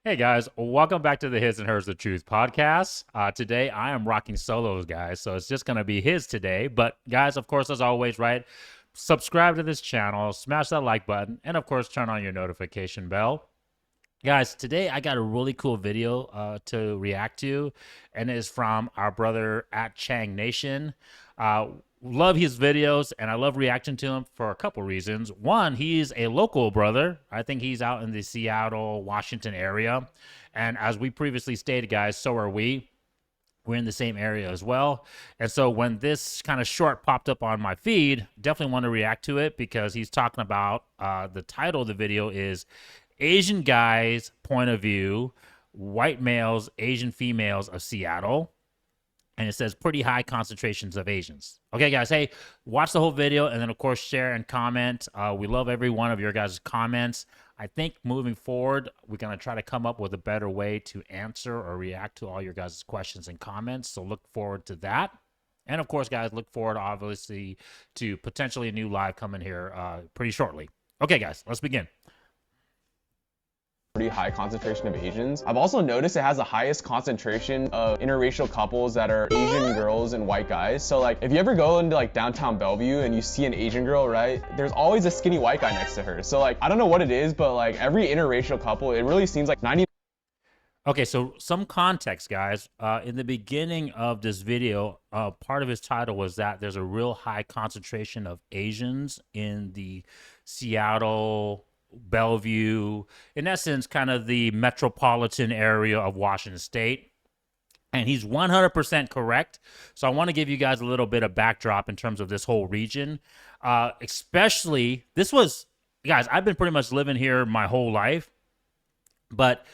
Hey guys, welcome back to the His and Hers the Truth podcast. Today I am rocking solos, guys, so it's just gonna be his today. But guys, of course, as always, right? Subscribe to this channel, smash that like button, and of course, turn on your notification bell. Guys, today I got a really cool video to react to, and it's from our brother at Chang Nation. Uh, love his videos, and I love reacting to him for a couple reasons. One, he's a local brother. I think he's out in the Seattle, Washington area. And as we previously stated, guys, so are we. We're in the same area as well. And so when this kind of short popped up on my feed, definitely want to react to it because he's talking about the title of the video is Asian Guys Point of View, White Males, Asian Females of Seattle. And it says pretty high concentrations of Asians. Okay, guys, hey, watch the whole video and then, of course, share and comment. We love every one of your guys' comments. I think moving forward, we're going to try to come up with a better way to answer or react to all your guys' questions and comments. So look forward to that. And, of course, guys, look forward, obviously, to potentially a new live coming here pretty shortly. Okay, guys, let's begin. Pretty high concentration of Asians. I've also noticed it has the highest concentration of interracial couples that are Asian girls and white guys. So like if you ever go into like downtown Bellevue and you see an Asian girl, right, there's always a skinny white guy next to her. So like I don't know what it is, but like every interracial couple, it really seems like 90. Okay, so some context, guys. In the beginning of this video, part of his title was that there's a real high concentration of Asians in the Seattle, Bellevue, in essence, kind of the metropolitan area of Washington State. And he's 100% correct. So I want to give you guys a little bit of backdrop in terms of this whole region. Especially, this was, guys, I've been pretty much living here my whole life. But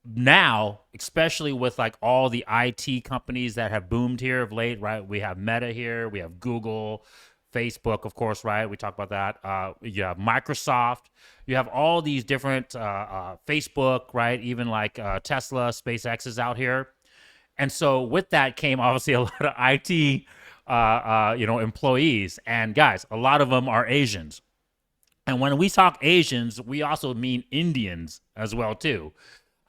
now, especially with like all the IT companies that have boomed here of late, right? We have Meta here, we have Google, Facebook, of course, right? We talk about that. You have Microsoft. You have all these different Facebook, right? Even like Tesla, SpaceX is out here. And so with that came obviously a lot of IT, employees. And guys, a lot of them are Asians. And when we talk Asians, we also mean Indians as well too.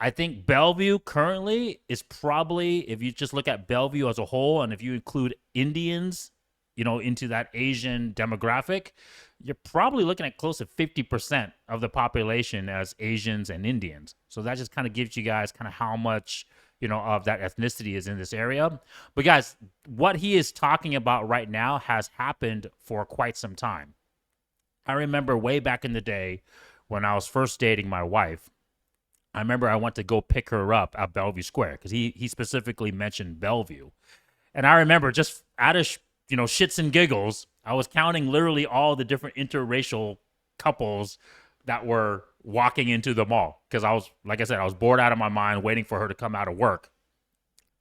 I think Bellevue currently is probably, if you just look at Bellevue as a whole, and if you include Indians, into that Asian demographic, you're probably looking at close to 50% of the population as Asians and Indians. So that just kind of gives you guys kind of how much, of that ethnicity is in this area. But guys, what he is talking about right now has happened for quite some time. I remember way back in the day when I was first dating my wife, I remember I went to go pick her up at Bellevue Square because he specifically mentioned Bellevue. And I remember just out of shits and giggles, I was counting literally all the different interracial couples that were walking into the mall because I was, like I said, I was bored out of my mind waiting for her to come out of work.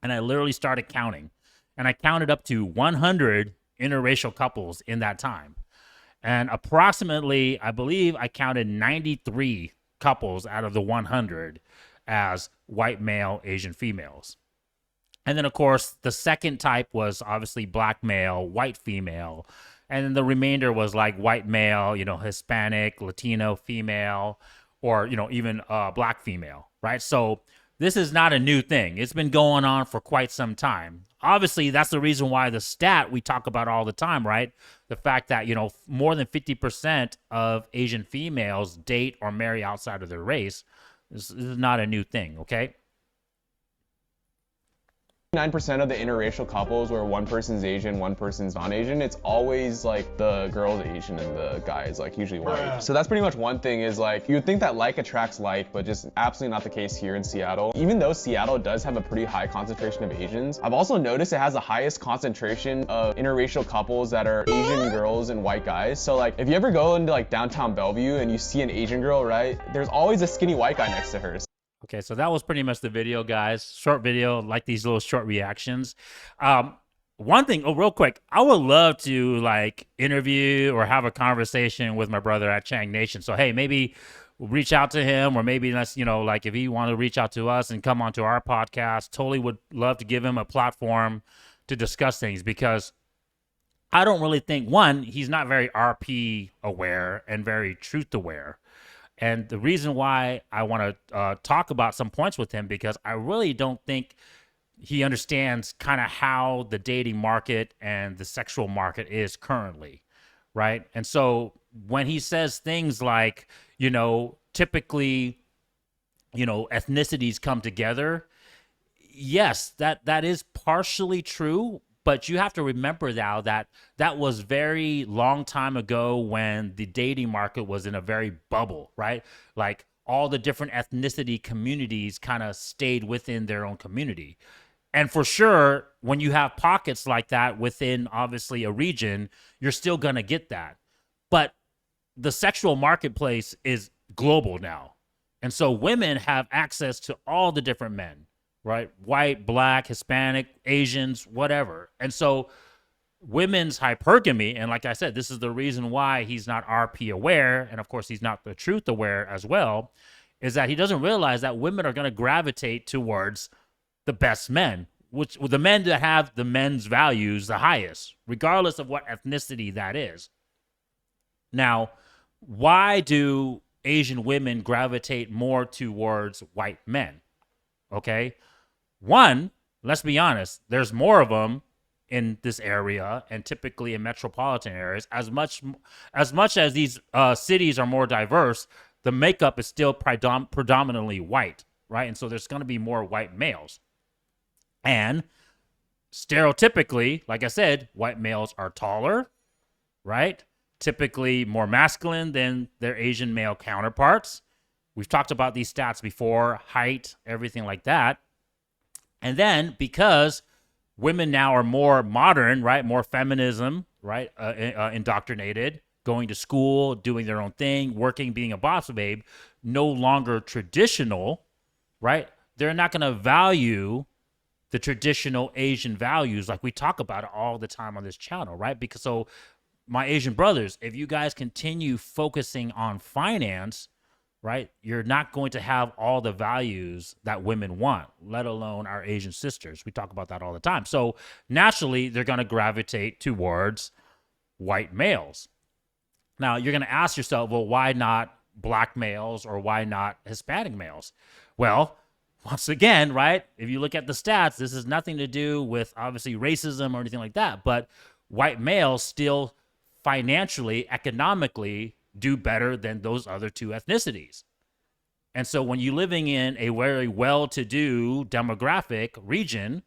And I literally started counting. And I counted up to 100 interracial couples in that time. And approximately, I believe I counted 93 couples out of the 100 as white male Asian females. And then, of course, the second type was obviously black male, white female. And then the remainder was like white male, Hispanic, Latino female, or, even black female, right? So this is not a new thing. It's been going on for quite some time. Obviously, that's the reason why the stat we talk about all the time, right? The fact that, more than 50% of Asian females date or marry outside of their race. This is not a new thing, okay? 9% of the interracial couples where one person's Asian, one person's non-Asian, it's always like the girl's Asian and the guy is like usually white. So that's pretty much one thing is like, you would think that like attracts like, but just absolutely not the case here in Seattle. Even though Seattle does have a pretty high concentration of Asians, I've also noticed it has the highest concentration of interracial couples that are Asian girls and white guys. So like, if you ever go into like downtown Bellevue and you see an Asian girl, right, there's always a skinny white guy next to her. Okay, so that was pretty much the video, guys. Short video, like these little short reactions. One thing, real quick, I would love to like interview or have a conversation with my brother at Chang Nation. So, hey, maybe reach out to him, or maybe let's, like if he want to reach out to us and come onto our podcast, totally would love to give him a platform to discuss things because I don't really think, one, he's not very RP aware and very truth aware. And the reason why I want to talk about some points with him, because I really don't think he understands kind of how the dating market and the sexual market is currently, right? And so when he says things like, typically, ethnicities come together, yes, that is partially true, but you have to remember now that that was very long time ago when the dating market was in a very bubble, right? Like all the different ethnicity communities kind of stayed within their own community. And for sure, when you have pockets like that within obviously a region, you're still going to get that. But the sexual marketplace is global now. And so women have access to all the different men, right? White, black, Hispanic, Asians, whatever. And so women's hypergamy, and like I said, this is the reason why he's not RP aware, and of course he's not the truth aware as well, is that he doesn't realize that women are going to gravitate towards the best men, which the men that have the men's values the highest, regardless of what ethnicity that is. Now, why do Asian women gravitate more towards white men? Okay. One, let's be honest, there's more of them in this area and typically in metropolitan areas. As much as these cities are more diverse, the makeup is still predominantly white, right? And so there's going to be more white males. And stereotypically, like I said, white males are taller, right? Typically more masculine than their Asian male counterparts. We've talked about these stats before, height, everything like that. And then because women now are more modern, right? More feminism, right? Indoctrinated, going to school, doing their own thing, working, being a boss babe, no longer traditional, right? They're not going to value the traditional Asian values like we talk about it all the time on this channel, right? Because so my Asian brothers, if you guys continue focusing on finance, right, you're not going to have all the values that women want, let alone our Asian sisters. We talk about that all the time. So naturally, they're going to gravitate towards white males. Now, you're going to ask yourself, well, why not black males or why not Hispanic males? Well, once again, right, if you look at the stats, this has nothing to do with obviously racism or anything like that, but white males still financially, economically do better than those other two ethnicities. And so when you're living in a very well-to-do demographic region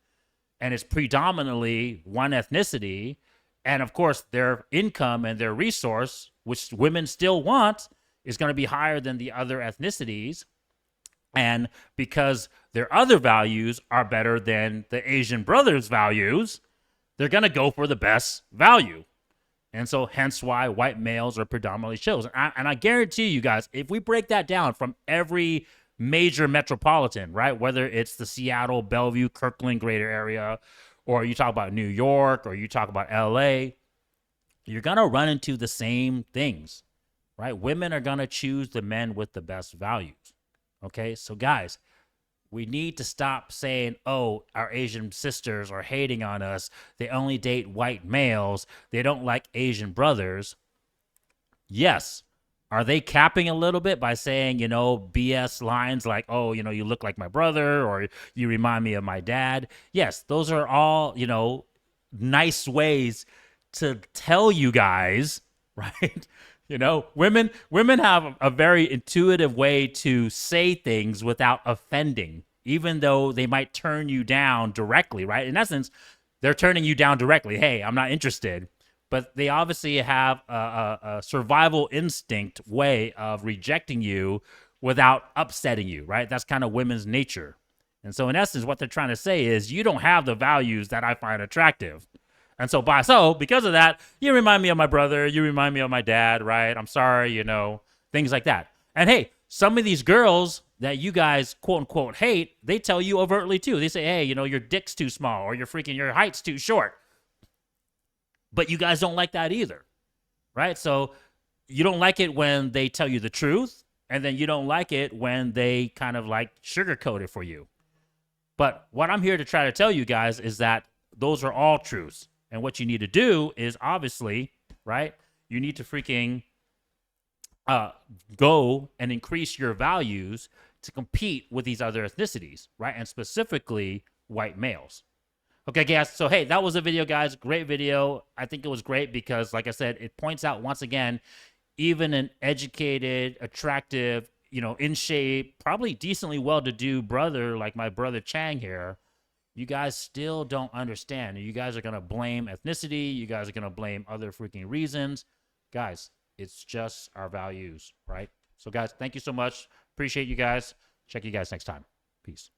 and it's predominantly one ethnicity, and of course their income and their resource, which women still want, is going to be higher than the other ethnicities, and because their other values are better than the Asian brothers' values, they're going to go for the best value. And so hence why white males are predominantly chosen. And I guarantee you guys, if we break that down from every major metropolitan, right, whether it's the Seattle, Bellevue, Kirkland, greater area, or you talk about New York, or you talk about LA, you're going to run into the same things, right? Women are going to choose the men with the best values. Okay, so guys, we need to stop saying, oh, our Asian sisters are hating on us. They only date white males. They don't like Asian brothers. Yes. Are they capping a little bit by saying, BS lines like, oh, you look like my brother or you remind me of my dad? Yes, those are all, nice ways to tell you guys, right? Women have a very intuitive way to say things without offending, even though they might turn you down directly, right? In essence, they're turning you down directly. Hey, I'm not interested. But they obviously have a survival instinct way of rejecting you without upsetting you, right? That's kind of women's nature. And so in essence, what they're trying to say is you don't have the values that I find attractive. And so because of that, you remind me of my brother, you remind me of my dad, right? I'm sorry, things like that. And hey, some of these girls that you guys quote unquote hate, they tell you overtly too. They say, hey, your dick's too small or your height's too short. But you guys don't like that either, right? So you don't like it when they tell you the truth, and then you don't like it when they kind of like sugarcoat it for you. But what I'm here to try to tell you guys is that those are all truths. And what you need to do is obviously, right, you need to freaking go and increase your values to compete with these other ethnicities, right? And specifically white males. Okay, guys. So, hey, that was a video, guys. Great video. I think it was great because, like I said, it points out once again, even an educated, attractive, in shape, probably decently well-to-do brother like my brother Chang here, you guys still don't understand. You guys are going to blame ethnicity. You guys are going to blame other freaking reasons. Guys, it's just our values, right? So, guys, thank you so much. Appreciate you guys. Check you guys next time. Peace.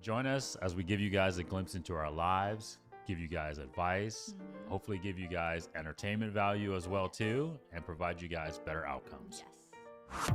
Join us as we give you guys a glimpse into our lives, give you guys advice, hopefully give you guys entertainment value as well too, and provide you guys better outcomes. Yes.